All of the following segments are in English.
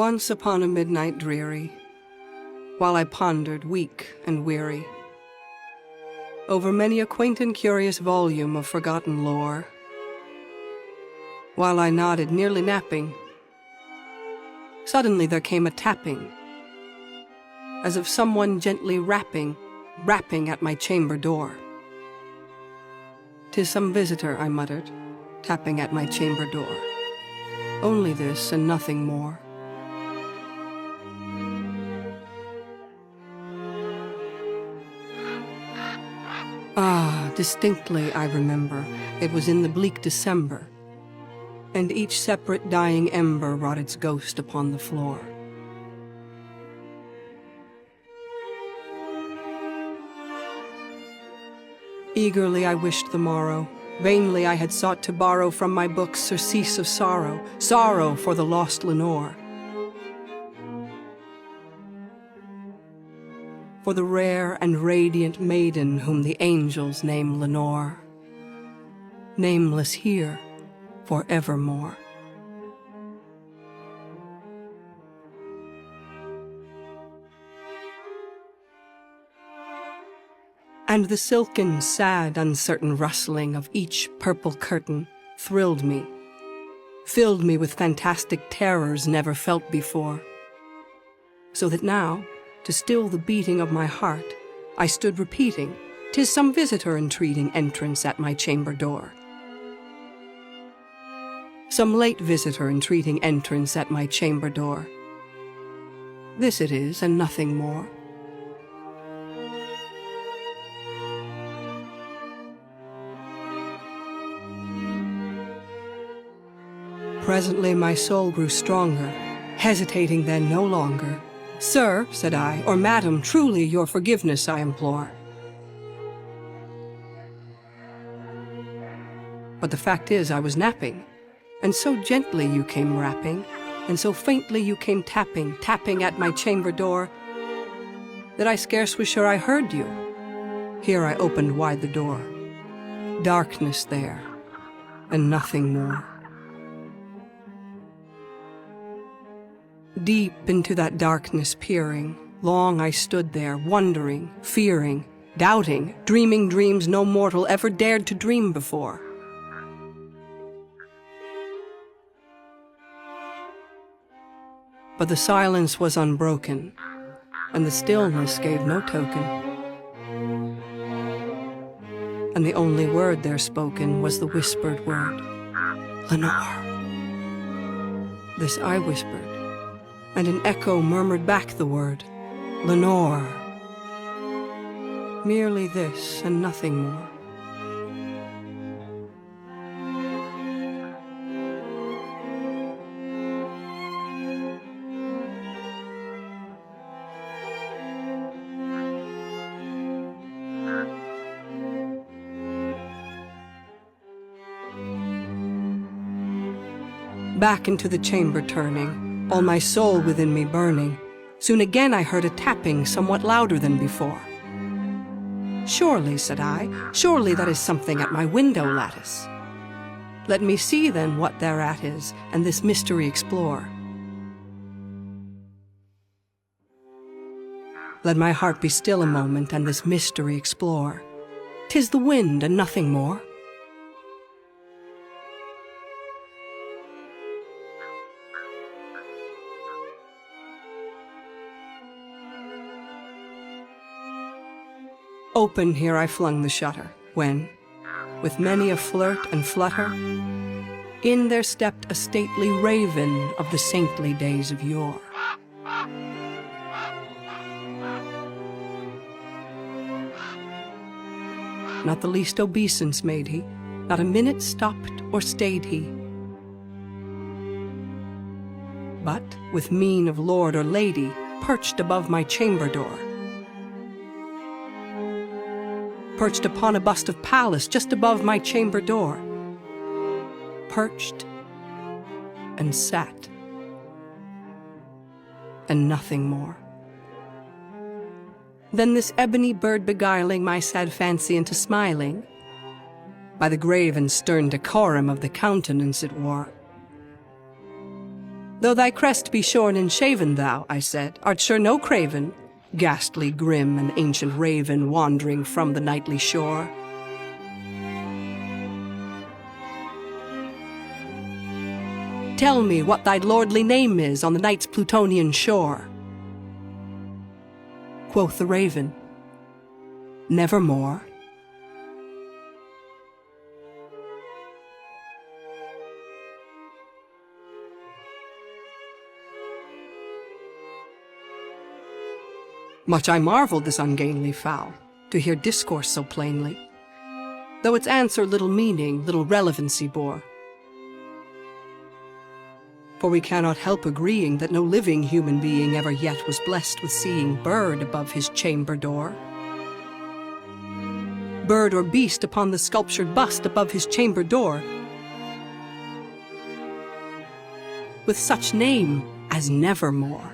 Once upon a midnight dreary, while I pondered, weak and weary, over many a quaint and curious volume of forgotten lore, while I nodded, nearly napping, suddenly there came a tapping, as of someone gently rapping at my chamber door. "'Tis some visitor," I muttered, tapping at my chamber door. "Only this and nothing more." Distinctly I remember, it was in the bleak December, and each separate dying ember wrought its ghost upon the floor. Eagerly I wished the morrow, vainly I had sought to borrow from my books surcease of sorrow, sorrow for the lost Lenore, for the rare and radiant maiden whom the angels name Lenore, nameless here for evermore. And the silken, sad, uncertain rustling of each purple curtain thrilled me, filled me with fantastic terrors never felt before, so that now, to still the beating of my heart, I stood repeating, "'Tis some visitor entreating entrance at my chamber door." Some late visitor entreating entrance at my chamber door. This it is, and nothing more. Presently my soul grew stronger, hesitating then no longer. "Sir," said I, "or madam, truly your forgiveness I implore. But the fact is I was napping, and so gently you came rapping, and so faintly you came tapping at my chamber door, that I scarce was sure I heard you." Here I opened wide the door. Darkness there, and nothing more. Deep into that darkness peering, long I stood there, wondering, fearing, doubting, dreaming dreams no mortal ever dared to dream before. But the silence was unbroken, and the stillness gave no token. And the only word there spoken was the whispered word, "Lenore." This I whispered, and an echo murmured back the word, "Lenore." Merely this and nothing more. Back into the chamber turning, all my soul within me burning, soon again I heard a tapping somewhat louder than before. "Surely," said I, "surely that is something at my window lattice. Let me see then what thereat is, and this mystery explore. Let my heart be still a moment, and this mystery explore. 'Tis the wind and nothing more." Open here I flung the shutter, when, with many a flirt and flutter, in there stepped a stately raven of the saintly days of yore. Not the least obeisance made he, not a minute stopped or stayed he, but, with mien of lord or lady, perched above my chamber door, perched upon a bust of Pallas just above my chamber door, perched and sat, and nothing more. Then this ebony bird beguiling my sad fancy into smiling, by the grave and stern decorum of the countenance it wore, Though thy crest be shorn and shaven, thou, I said, art sure no craven, ghastly, grim, and ancient raven wandering from the nightly shore. Tell me what thy lordly name is on the night's Plutonian shore. Quoth the raven, Nevermore. Much I marveled this ungainly fowl, to hear discourse so plainly, though its answer little meaning, little relevancy bore. For we cannot help agreeing that no living human being ever yet was blessed with seeing bird above his chamber door. Bird or beast upon the sculptured bust above his chamber door, with such name as Nevermore.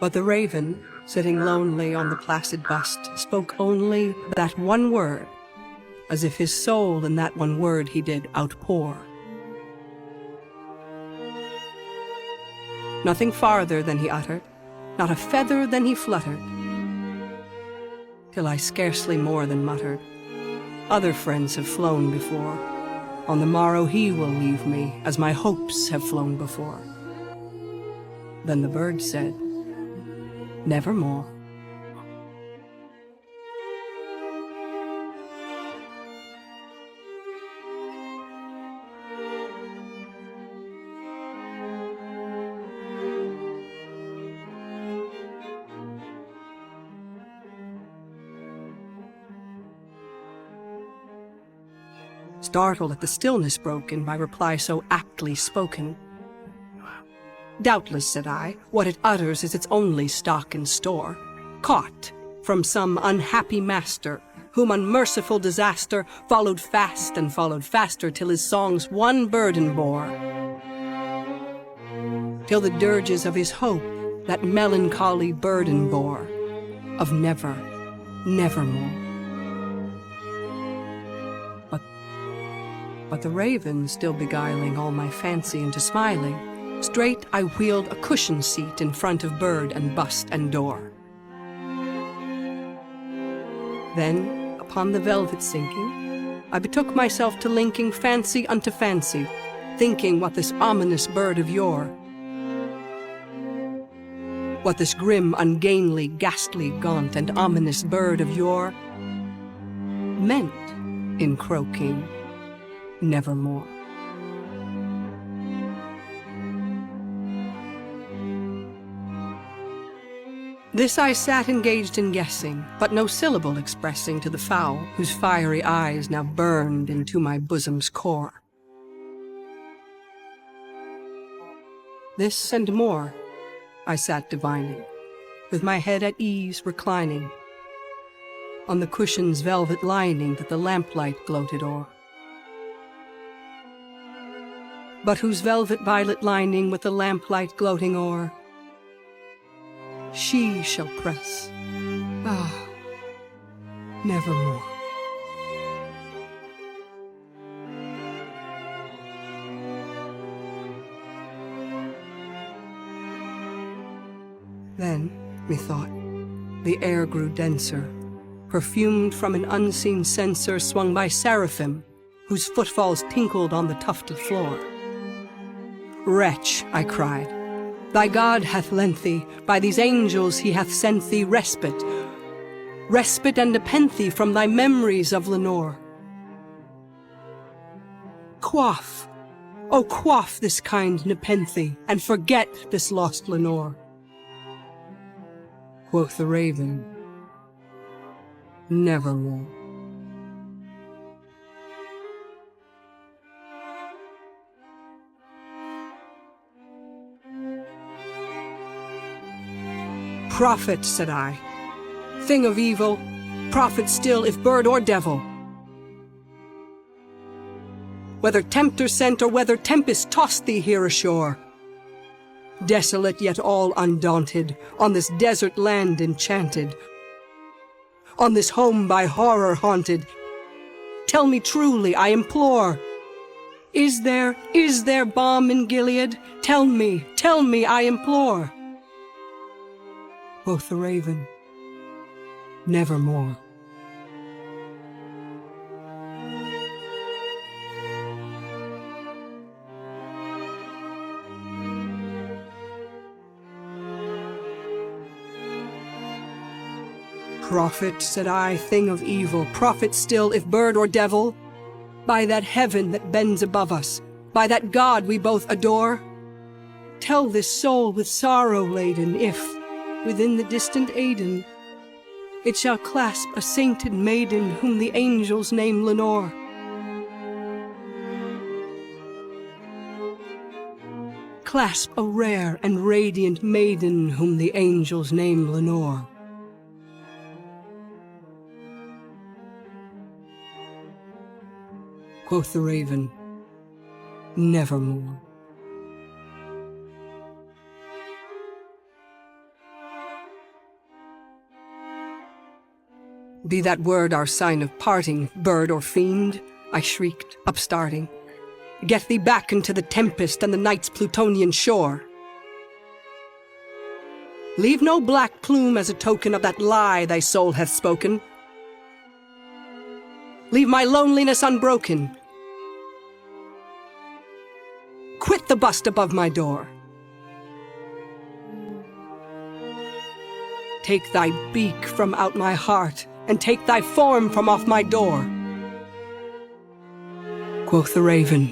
But the raven, sitting lonely on the placid bust, spoke only that one word, as if his soul in that one word he did outpour. Nothing farther than he uttered, not a feather than he fluttered, till I scarcely more than muttered, Other friends have flown before. On the morrow he will leave me, as my hopes have flown before. Then the bird said, Nevermore. Startled at the stillness broken by reply so aptly spoken, Doubtless, said I, what it utters is its only stock and store, caught from some unhappy master, whom unmerciful disaster followed fast and followed faster, till his songs one burden bore, till the dirges of his hope that melancholy burden bore, of never, nevermore. But the raven, still beguiling all my fancy into smiling, straight I wheeled a cushioned seat in front of bird and bust and door. Then, upon the velvet sinking, I betook myself to linking fancy unto fancy, thinking what this ominous bird of yore, what this grim, ungainly, ghastly, gaunt, and ominous bird of yore meant in croaking nevermore. This I sat engaged in guessing, but no syllable expressing to the fowl, whose fiery eyes now burned into my bosom's core. This and more I sat divining, with my head at ease reclining on the cushion's velvet lining that the lamplight gloated o'er, but whose velvet violet lining with the lamplight gloating o'er she shall press, ah, nevermore. Then, methought, the air grew denser, perfumed from an unseen censer swung by seraphim, whose footfalls tinkled on the tufted floor. Wretch, I cried, Thy God hath lent thee, by these angels he hath sent thee respite, respite and nepenthe from thy memories of Lenore. Quaff, oh quaff this kind nepenthe, and forget this lost Lenore. Quoth the Raven, nevermore. Prophet, said I, thing of evil, prophet still if bird or devil. Whether tempter sent or whether tempest tossed thee here ashore, desolate yet all undaunted, on this desert land enchanted, on this home by horror haunted, tell me truly, I implore, is there balm in Gilead? Tell me, I implore. Quoth the Raven, nevermore. Prophet, said I, thing of evil, prophet still if bird or devil, by that heaven that bends above us, by that God we both adore, tell this soul with sorrow laden if, within the distant Aidenn, it shall clasp a sainted maiden whom the angels name Lenore. Clasp a rare and radiant maiden whom the angels name Lenore. Quoth the Raven, nevermore. Be that word our sign of parting, bird or fiend, I shrieked, upstarting. Get thee back into the tempest and the night's Plutonian shore. Leave no black plume as a token of that lie thy soul hath spoken. Leave my loneliness unbroken. Quit the bust above my door. Take thy beak from out my heart, and take thy form from off my door. Quoth the Raven,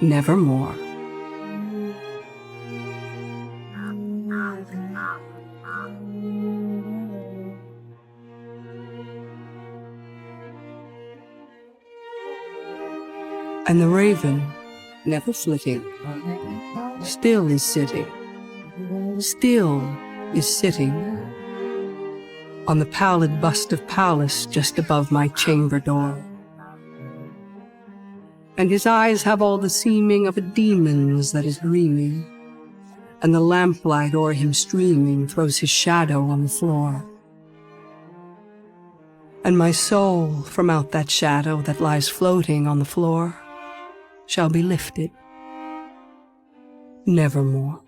nevermore. And the Raven, never flitting, still is sitting, still is sitting on the pallid bust of Pallas just above my chamber door. And his eyes have all the seeming of a demon's that is dreaming, and the lamplight o'er him streaming throws his shadow on the floor. And my soul from out that shadow that lies floating on the floor shall be lifted nevermore.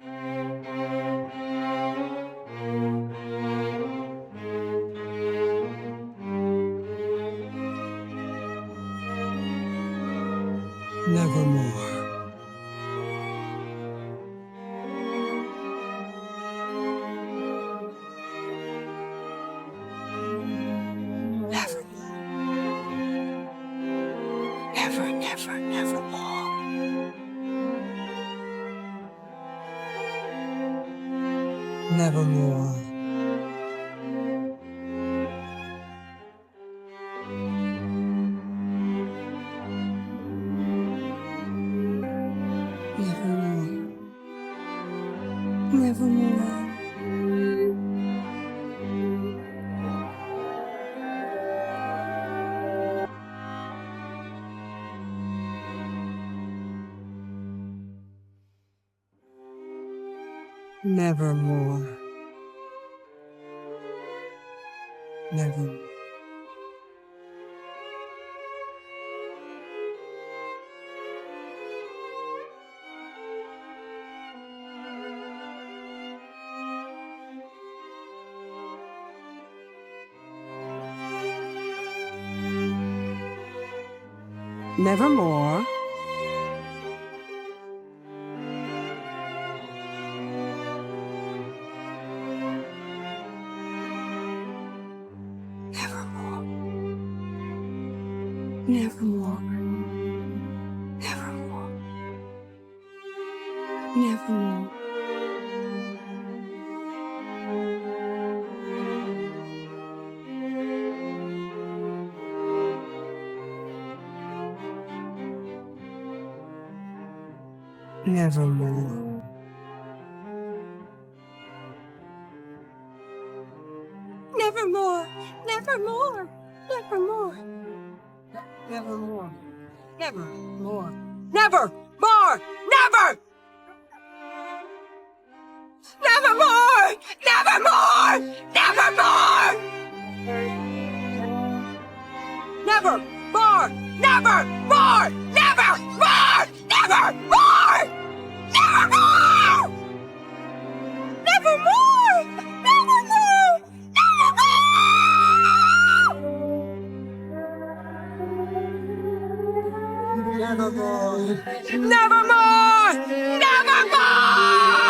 Nevermore. Never, never, nevermore. Nevermore. Nevermore. Nevermore. Never. Nevermore. Nevermore. Nevermore. Nevermore. Nevermore. Nevermore. Nevermore. Nevermore. Nevermore. Nevermore. Nevermore. Never. Nevermore. Nevermore. Nevermore. Nevermore. Nevermore. Nevermore. Nevermore. Nevermore! Nevermore! Nevermore! Nevermore! Nevermore! Nevermore!